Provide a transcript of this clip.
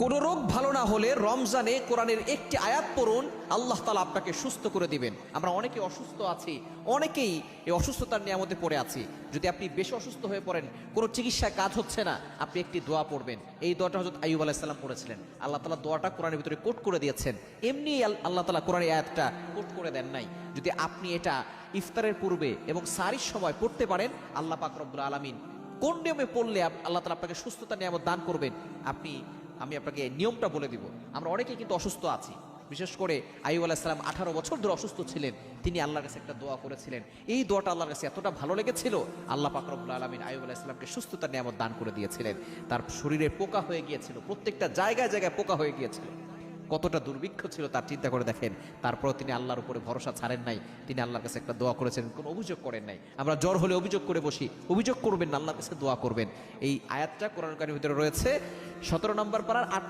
কোনো রোগ ভালো না হলে রমজানে কোরআনের একটি আয়াত পড়ুন, আল্লাহ তাআলা আপনাকে সুস্থ করে দিবেন। আমরা অনেকে অসুস্থ আছি, অনেকেই এই অসুস্থতার নিয়ামতে পড়ে আছি। যদি আপনি বেশি অসুস্থ হয়ে পড়েন, কোনো চিকিৎসায় কাজ হচ্ছে না, আপনি একটি দোয়া পড়বেন। এই দোয়াটা হযরত আইয়ুব আলাইহিস সালাম পড়েছিলেন। আল্লাহ তাআলা দোয়াটা কোরআনের ভিতরে কোট করে দিয়েছেন। এমনি আল্লাহ তাআলা কোরআনের আয়াতটা কোট করে দেন নাই। যদি আপনি এটা ইফতারের পূর্বে এবং সাহরির সময় পড়তে পারেন, আল্লাহ পাক রব্বুল আলামিন কোন নিয়মে পড়লে আল্লাহ তাআলা আপনাকে সুস্থতার নিয়ামত দান করবেন, আমি আপনাকে নিয়মটা বলে দিব। আমরা অনেকেই কিন্তু অসুস্থ আছি। বিশেষ করে আইয়ুব আলাইহিস সালাম 18 বছর ধরে অসুস্থ ছিলেন। তিনি আল্লাহর কাছে একটা দোয়া করেছিলেন। এই দোয়াটা আল্লাহর কাছে এতটা ভালো লেগেছিল, আল্লাহ পাক রব্বুল আলামিন আইয়ুব আলাইহিস সালামকে সুস্থতার নিয়ামত দান করে দিয়েছিলেন। তার শরীরে পোকা হয়ে গিয়েছিল, প্রত্যেকটা জায়গায় জায়গায় পোকা হয়ে গিয়েছিল। কতটা দুর্ভিক্ষ ছিল তার চিন্তা করে দেখেন। তারপর তিনি আল্লাহর উপরে ভরসা ছাড়েন নাই। তিনি আল্লাহর কাছে একটা দোয়া করেছেন, কোনো অভিযোগ করেন নাই। আমরা জ্বর হলে অভিযোগ করে বসি, অভিযোগ করবেন না, আল্লাহর কাছে দোয়া করবেন। এই আয়াতটা কোরআন কারীমের ভিতরে রয়েছে 17 নম্বর পারার 8